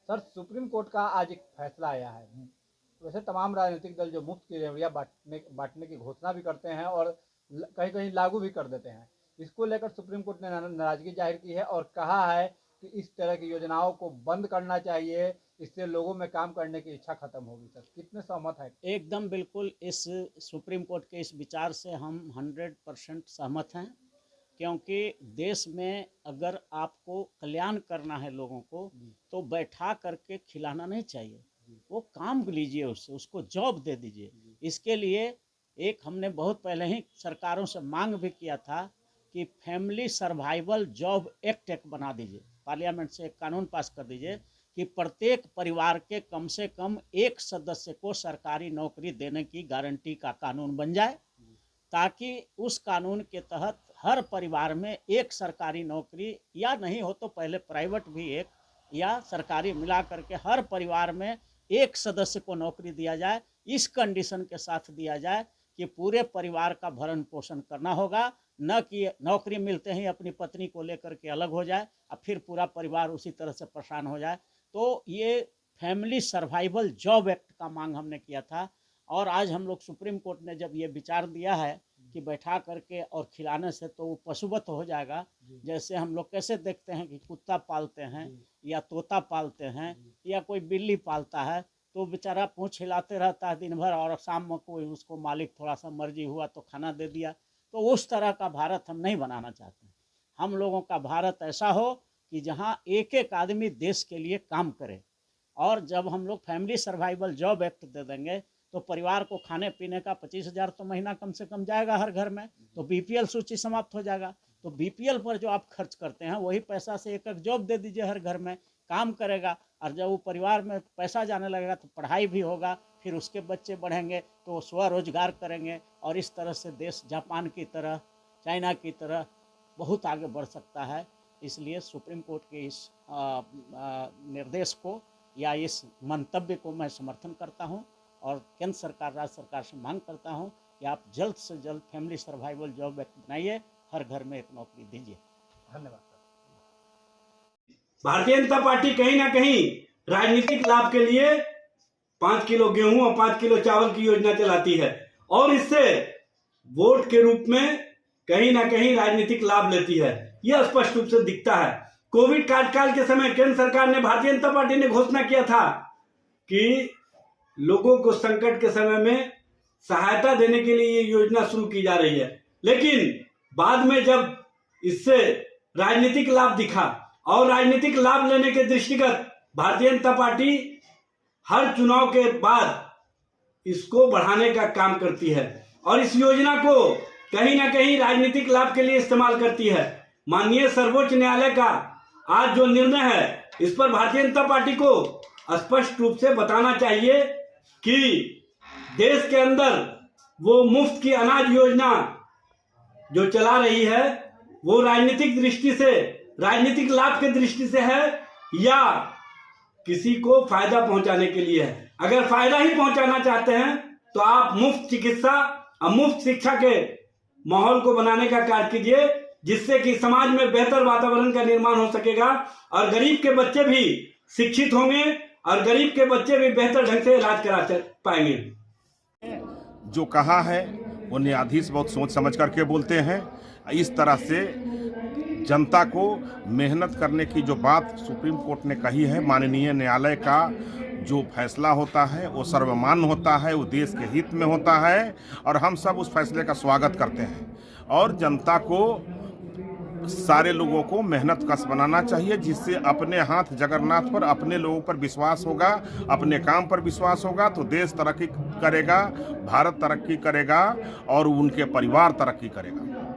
Sir, supreme court का आज एक फैसला आया है। वैसे तमाम राजनीतिक दल जो मुफ्त की रेवड़ियाँ बांटने की घोषणा भी करते हैं और कहीं कहीं लागू भी कर देते हैं। इसको लेकर सुप्रीम कोर्ट ने नाराजगी जाहिर की है और कहा है कि इस तरह की योजनाओं को बंद करना चाहिए, इससे लोगों में काम करने की इच्छा खत्म होगी। सर, कितने सहमत है? एकदम बिल्कुल इस सुप्रीम कोर्ट के इस विचार से हम 100% सहमत हैं, क्योंकि देश में अगर आपको कल्याण करना है लोगों को तो बैठा करके खिलाना नहीं चाहिए, वो काम लीजिए, उसको जॉब दे दीजिए। इसके लिए एक हमने बहुत पहले ही सरकारों से मांग भी किया था कि फैमिली सर्वाइवल जॉब एक्ट एक बना दीजिए, पार्लियामेंट से एक कानून पास कर दीजिए कि प्रत्येक परिवार के कम से कम एक सदस्य को सरकारी नौकरी देने की गारंटी का कानून बन जाए, ताकि उस कानून के तहत हर परिवार में एक सरकारी नौकरी, या नहीं हो तो पहले प्राइवेट भी एक या सरकारी मिला करके हर परिवार में एक सदस्य को नौकरी दिया जाए। इस कंडीशन के साथ दिया जाए कि पूरे परिवार का भरण पोषण करना होगा, न कि नौकरी मिलते ही अपनी पत्नी को लेकर के अलग हो जाए और फिर पूरा परिवार उसी तरह से परेशान हो जाए। तो ये फैमिली सर्वाइवल जॉब एक्ट का मांग हमने किया था, और आज हम लोग सुप्रीम कोर्ट ने जब ये विचार दिया है कि बैठा करके और खिलाने से तो वो पशुवत हो जाएगा। जैसे हम लोग कैसे देखते हैं कि कुत्ता पालते हैं या तोता पालते हैं या कोई बिल्ली पालता है, तो बेचारा पूँछ हिलाते रहता है दिन भर और शाम में कोई उसको मालिक थोड़ा सा मर्जी हुआ तो खाना दे दिया। तो उस तरह का भारत हम नहीं बनाना चाहते। हम लोगों का भारत ऐसा हो कि जहाँ एक एक आदमी देश के लिए काम करे, और जब हम लोग family survival job act they देंगे तो परिवार को खाने पीने का 25,000 तो महीना कम से कम जाएगा हर घर में, तो बीपीएल सूची समाप्त हो जाएगा। तो बीपीएल पर जो आप खर्च करते हैं वही पैसा से एक एक जॉब दे दीजिए, हर घर में काम करेगा, और जब वो परिवार में पैसा जाने लगेगा तो पढ़ाई भी होगा, फिर उसके बच्चे बढ़ेंगे तो वो स्वरोजगार करेंगे, और इस तरह से देश जापान की तरह, चाइना की तरह बहुत आगे बढ़ सकता है। इसलिए सुप्रीम कोर्ट के इस निर्देश को या इस मंतव्य को मैं समर्थन करता हूं, और केंद्र सरकार, राज्य सरकार से मांग करता हूं कि आप जल्द से जल्द फैमिली सर्वाइवल जॉब एक्ट बनाइए, हर घर में एक नौकरी दीजिए। धन्यवाद। भारतीय जनता पार्टी कहीं ना कहीं राजनीतिक लाभ के लिए 5 किलो गेहूं और 5 किलो चावल की योजना चलाती है, और इससे वोट के रूप में कहीं ना कहीं राजनीतिक लाभ लेती है। यह स्पष्ट रूप से दिखता है। कोविड काल के समय केंद्र सरकार ने, भारतीय जनता पार्टी ने घोषणा किया था कि लोगों को संकट के समय में सहायता देने के लिए ये योजना शुरू की जा रही है, लेकिन बाद में जब इससे राजनीतिक लाभ दिखा और राजनीतिक लाभ लेने के दृष्टिगत भारतीय जनता पार्टी हर चुनाव के बाद इसको बढ़ाने का काम करती है और इस योजना को कहीं ना कहीं राजनीतिक लाभ के लिए इस्तेमाल करती है। माननीय सर्वोच्च न्यायालय का आज जो निर्णय है, इस पर भारतीय जनता पार्टी को स्पष्ट रूप से बताना चाहिए कि देश के अंदर वो मुफ्त की अनाज योजना जो चला रही है वो राजनीतिक दृष्टि से, राजनीतिक लाभ के दृष्टि से है या किसी को फायदा पहुंचाने के लिए है। अगर फायदा ही पहुंचाना चाहते हैं तो आप मुफ्त चिकित्सा और मुफ्त शिक्षा के माहौल को बनाने का कार्य कीजिए, जिससे कि समाज में बेहतर वातावरण का निर्माण हो सकेगा और गरीब के बच्चे भी शिक्षित होंगे और गरीब के बच्चे भी बेहतर ढंग से इलाज करा पाएंगे। जो कहा है वो न्यायाधीश बहुत सोच समझ करके बोलते हैं। इस तरह से जनता को मेहनत करने की जो बात सुप्रीम कोर्ट ने कही है, माननीय न्यायालय का जो फैसला होता है वो सर्वमान्य होता है, वो देश के हित में होता है, और हम सब उस फैसले का स्वागत करते हैं। और जनता को, सारे लोगों को मेहनत कश बनाना चाहिए, जिससे अपने हाथ जगन्नाथ पर, अपने लोगों पर विश्वास होगा, अपने काम पर विश्वास होगा तो देश तरक्की करेगा, भारत तरक्की करेगा और उनके परिवार तरक्की करेगा।